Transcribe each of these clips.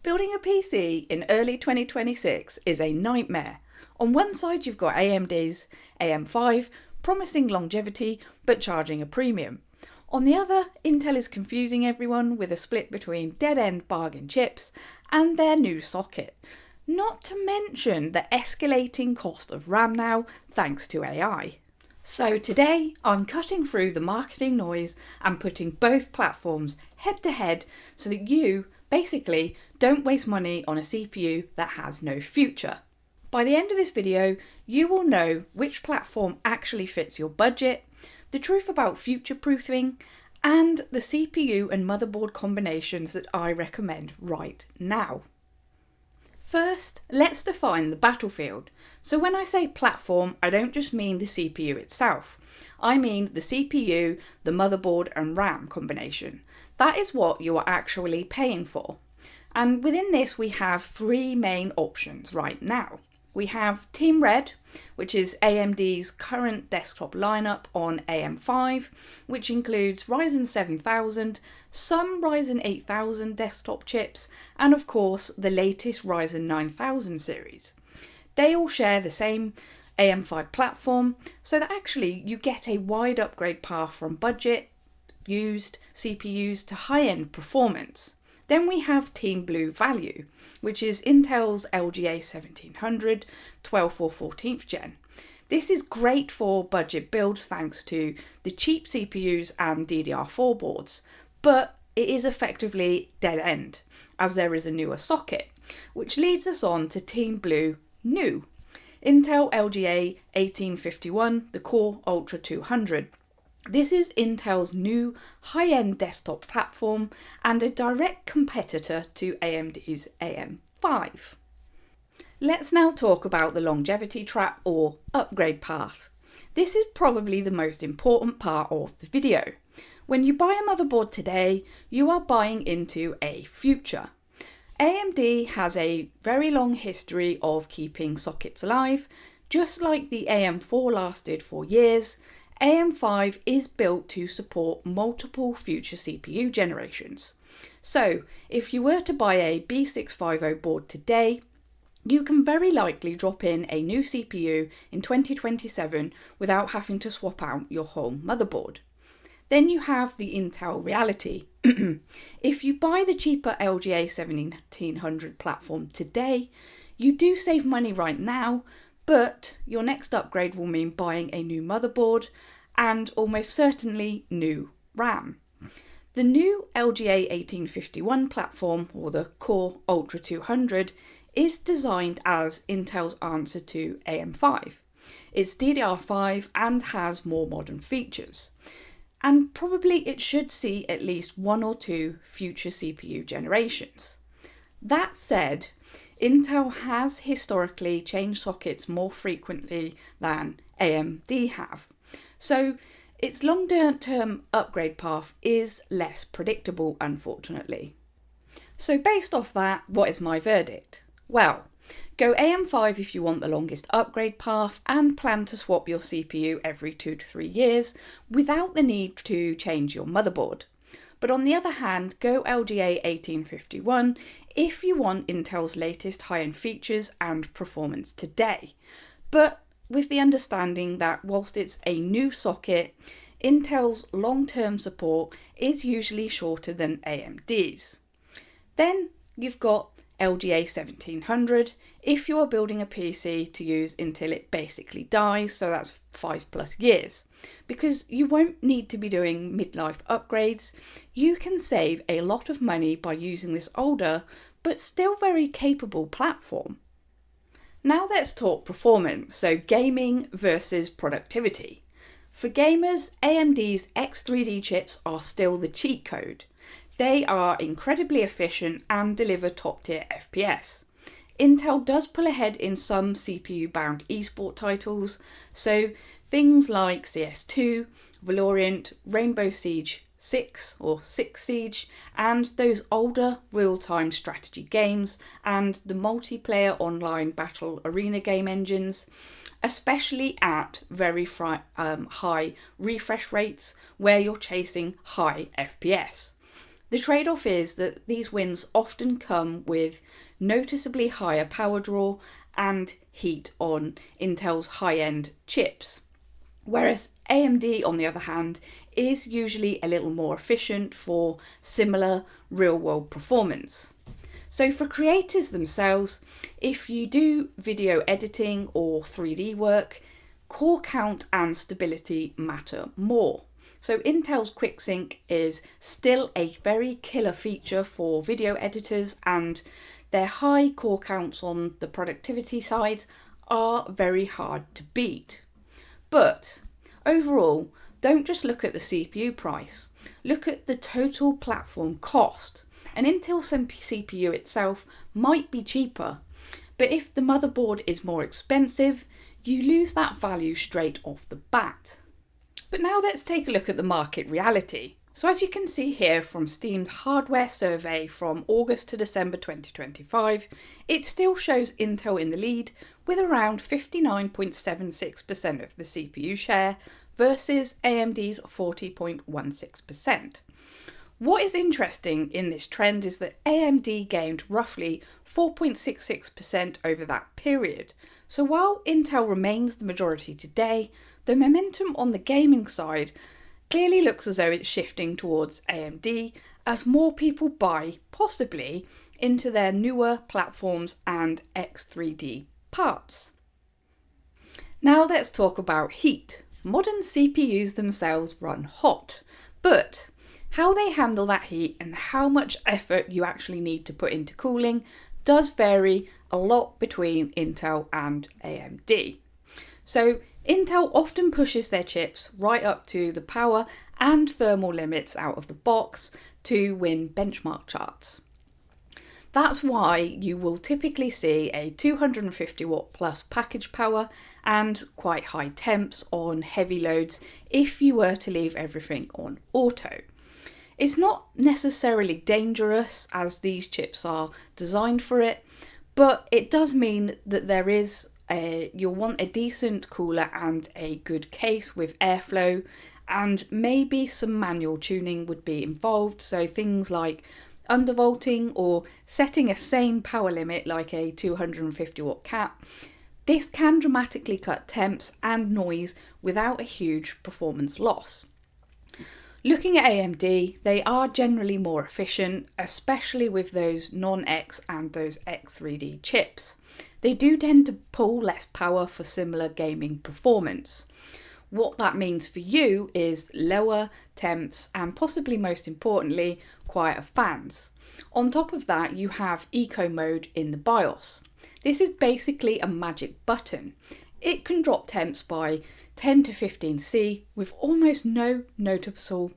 Building a PC in early 2026 is a nightmare. On one side you've got AMD's AM5 promising longevity but charging a premium. On the other, Intel is confusing everyone with a split between dead-end bargain chips and their new socket. Not to mention the escalating cost of RAM now thanks to AI. So today I'm cutting through the marketing noise and putting both platforms head to head so that you basically don't waste money on a CPU that has no future. By the end of this video, you will know which platform actually fits your budget, the truth about future-proofing, and the CPU and motherboard combinations that I recommend right now. First, let's define the battlefield. So when I say platform, I don't just mean the CPU itself. I mean the CPU, the motherboard and RAM combination. That is what you are actually paying for. And within this, we have three main options right now. We have Team Red, which is AMD's current desktop lineup on AM5, which includes Ryzen 7000, some Ryzen 8000 desktop chips, and of course the latest Ryzen 9000 series. They all share the same AM5 platform, so that actually you get a wide upgrade path from budget, used CPUs to high-end performance. Then we have Team Blue Value, which is Intel's LGA 1700, 12th or 14th gen. This is great for budget builds thanks to the cheap CPUs and DDR4 boards, but it is effectively dead end, as there is a newer socket, which leads us on to Team Blue New, Intel LGA 1851, the Core Ultra 200. This is Intel's new high-end desktop platform and a direct competitor to AMD's AM5. Let's now talk about the longevity trap or upgrade path. This is probably the most important part of the video. When you buy a motherboard today, you are buying into a future. AMD has a very long history of keeping sockets alive. Just like the AM4 lasted for years, AM5 is built to support multiple future CPU generations. So, if you were to buy a B650 board today, you can very likely drop in a new CPU in 2027 without having to swap out your whole motherboard. Then you have the Intel reality. If you buy the cheaper LGA 1700 platform today, you do save money right now, but your next upgrade will mean buying a new motherboard and almost certainly new RAM. The new LGA 1851 platform, or the Core Ultra 200, is designed as Intel's answer to AM5. It's DDR5 and has more modern features. And probably it should see at least one or two future CPU generations. That said, Intel has historically changed sockets more frequently than AMD have, so its long-term upgrade path is less predictable, unfortunately. So based off that, what is my verdict? Well, go AM5 if you want the longest upgrade path and plan to swap your CPU every 2 to 3 years without the need to change your motherboard. But on the other hand, go LGA 1851 if you want Intel's latest high-end features and performance today. But with the understanding that whilst it's a new socket, Intel's long-term support is usually shorter than AMD's. Then you've got LGA 1700 if you are building a PC to use until it basically dies, so that's 5+ years. Because you won't need to be doing midlife upgrades, you can save a lot of money by using this older but still very capable platform. Now let's talk performance, so gaming versus productivity. For gamers, AMD's X3D chips are still the cheat code. They are incredibly efficient and deliver top-tier FPS. Intel does pull ahead in some CPU-bound esport titles, so things like CS2, Valorant, Rainbow Siege 6 or 6 Siege, and those older real-time strategy games, and the multiplayer online battle arena game engines, especially at very high refresh rates where you're chasing high FPS. The trade-off is that these wins often come with noticeably higher power draw and heat on Intel's high-end chips. Whereas AMD, on the other hand, is usually a little more efficient for similar real-world performance. So for creators themselves, if you do video editing or 3D work, core count and stability matter more. So Intel's QuickSync is still a very killer feature for video editors, and their high core counts on the productivity side are very hard to beat. But overall, don't just look at the CPU price, look at the total platform cost. An Intel CPU itself might be cheaper, but if the motherboard is more expensive, you lose that value straight off the bat. But now let's take a look at the market reality. So as you can see here from Steam's hardware survey from August to December 2025, it still shows Intel in the lead with around 59.76% of the CPU share versus AMD's 40.16%. What is interesting in this trend is that AMD gained roughly 4.66% over that period. So while Intel remains the majority today, the momentum on the gaming side clearly looks as though it's shifting towards AMD as more people buy, possibly, into their newer platforms and X3D parts. Now let's talk about heat. Modern CPUs themselves run hot, but how they handle that heat and how much effort you actually need to put into cooling does vary a lot between Intel and AMD. So Intel often pushes their chips right up to the power and thermal limits out of the box to win benchmark charts. That's why you will typically see a 250 watt plus package power and quite high temps on heavy loads if you were to leave everything on auto. It's not necessarily dangerous as these chips are designed for it, but it does mean that you'll want a decent cooler and a good case with airflow, and maybe some manual tuning would be involved, so things like undervolting or setting a sane power limit like a 250 watt cap. This can dramatically cut temps and noise without a huge performance loss. Looking at AMD, they are generally more efficient, especially with those non-X and those X3D chips. They do tend to pull less power for similar gaming performance. What that means for you is lower temps and possibly most importantly, quieter fans. On top of that, you have Eco mode in the BIOS. This is basically a magic button. It can drop temps by 10 to 15 C with almost no noticeable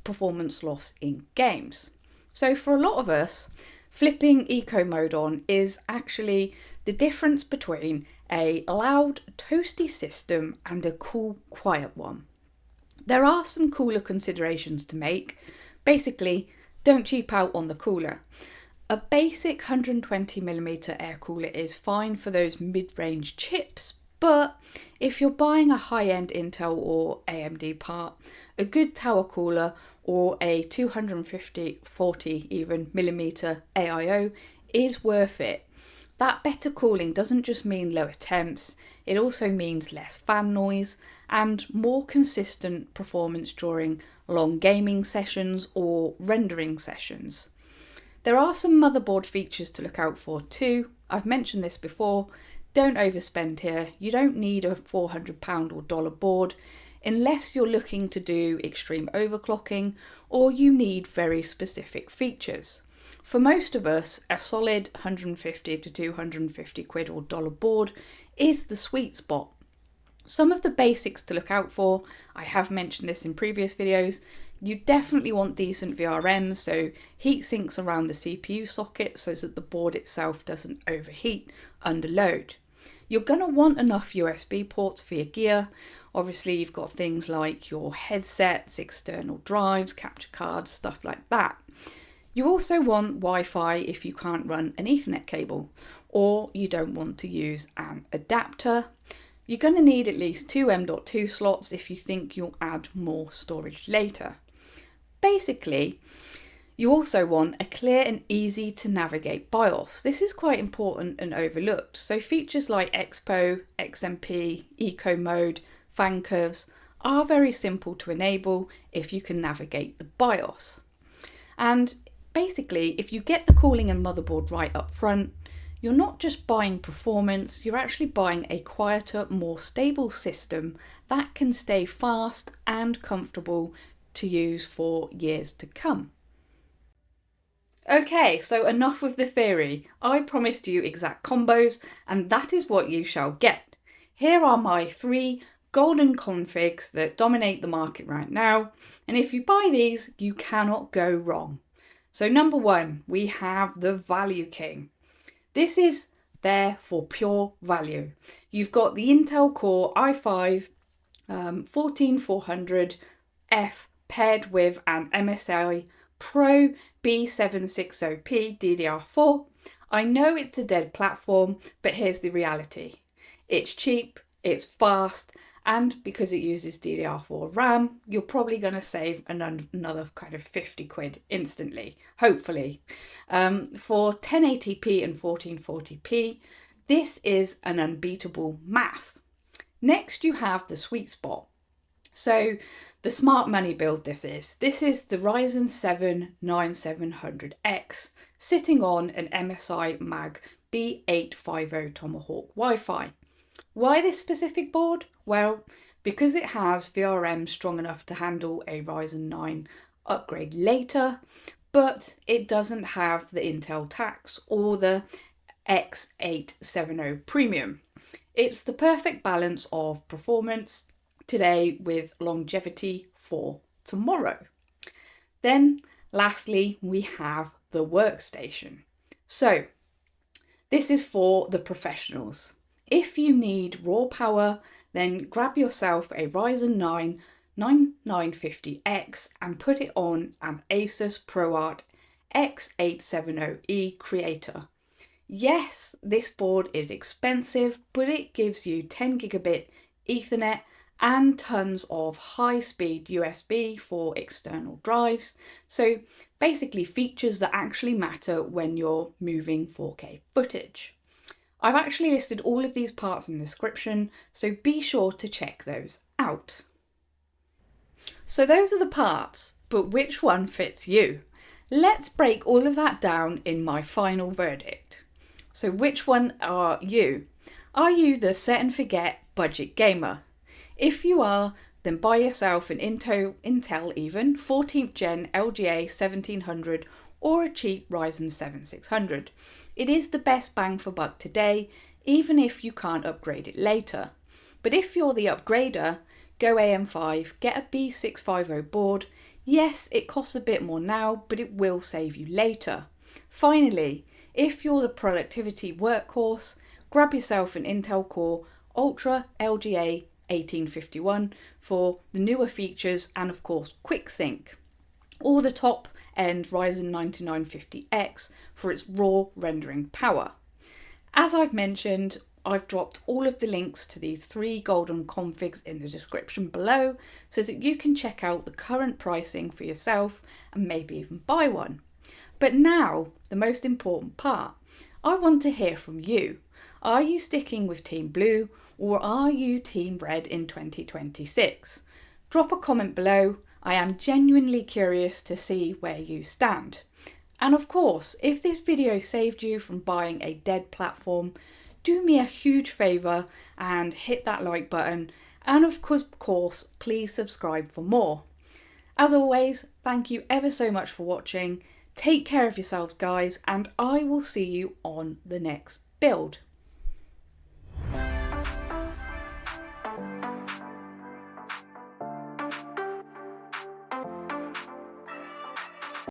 performance loss in games. So for a lot of us, flipping Eco mode on is actually the difference between a loud, toasty system and a cool, quiet one. There are some cooler considerations to make. Basically, don't cheap out on the cooler. A basic 120mm air cooler is fine for those mid-range chips, but if you're buying a high-end Intel or AMD part, a good tower cooler or a 240 even millimeter AIO is worth it. That better cooling doesn't just mean lower temps, it also means less fan noise and more consistent performance during long gaming sessions or rendering sessions. There are some motherboard features to look out for too. I've mentioned this before. Don't overspend here. You don't need a £400 or dollar board unless you're looking to do extreme overclocking or you need very specific features. For most of us, a solid 150 to 250 quid or dollar board is the sweet spot. Some of the basics to look out for, I have mentioned this in previous videos. You definitely want decent VRMs, so heat sinks around the CPU socket so that the board itself doesn't overheat under load. You're going to want enough USB ports for your gear. Obviously you've got things like your headsets, external drives, capture cards, stuff like that. You also want Wi-Fi if you can't run an Ethernet cable, or you don't want to use an adapter. You're going to need at least two M.2 slots if you think you'll add more storage later. Basically, You also want a clear and easy to navigate BIOS. This is quite important and overlooked. So features like Expo, XMP, Eco Mode, fan curves are very simple to enable if you can navigate the BIOS. And basically, if you get the cooling and motherboard right up front, you're not just buying performance, you're actually buying a quieter, more stable system that can stay fast and comfortable to use for years to come. Okay, so enough with the theory. I promised you exact combos, and that is what you shall get. Here are my 3 golden configs that dominate the market right now, and if you buy these, you cannot go wrong. So number 1, we have the Value King. This is there for pure value. You've got the Intel Core i5 14400F paired with an MSI Pro B760P DDR4. I know it's a dead platform, but here's the reality. It's cheap, it's fast, and because it uses DDR4 RAM, you're probably going to save another kind of 50 quid instantly, hopefully. For 1080p and 1440p, this is an unbeatable math. Next, you have the sweet spot. So the smart money build this is the Ryzen 7 9700X sitting on an MSI Mag B850 Tomahawk Wi-Fi. Why this specific board? Well, because it has VRM strong enough to handle a Ryzen 9 upgrade later, but it doesn't have the Intel tax or the X870 Premium. It's the perfect balance of performance today with longevity for tomorrow. Then lastly, we have the Workstation. So this is for the professionals. If you need raw power, then grab yourself a Ryzen 9 9950X and put it on an Asus ProArt X870E Creator. Yes, this board is expensive, but it gives you 10 gigabit Ethernet and tons of high-speed USB for external drives. So basically features that actually matter when you're moving 4K footage. I've actually listed all of these parts in the description, so be sure to check those out. So those are the parts, but which one fits you? Let's break all of that down in my final verdict. So which one are you? Are you the set and forget budget gamer? If you are, then buy yourself an Intel even 14th gen LGA 1700 or a cheap Ryzen 7600. It is the best bang for buck today, even if you can't upgrade it later. But if you're the upgrader, go AM5, get a B650 board. Yes, it costs a bit more now, but it will save you later. Finally, if you're the productivity workhorse, grab yourself an Intel Core Ultra LGA 1851 for the newer features and of course quick sync, or the top end Ryzen 9950X for its raw rendering power. As I've mentioned, I've dropped all of the links to these 3 golden configs in the description below so that you can check out the current pricing for yourself and maybe even buy one. But now, the most important part, I want to hear from you. Are you sticking with Team Blue or are you Team Red in 2026? Drop a comment below. I am genuinely curious to see where you stand. And of course, if this video saved you from buying a dead platform, do me a huge favour and hit that like button. And of course, please subscribe for more. As always, thank you ever so much for watching. Take care of yourselves, guys, and I will see you on the next build.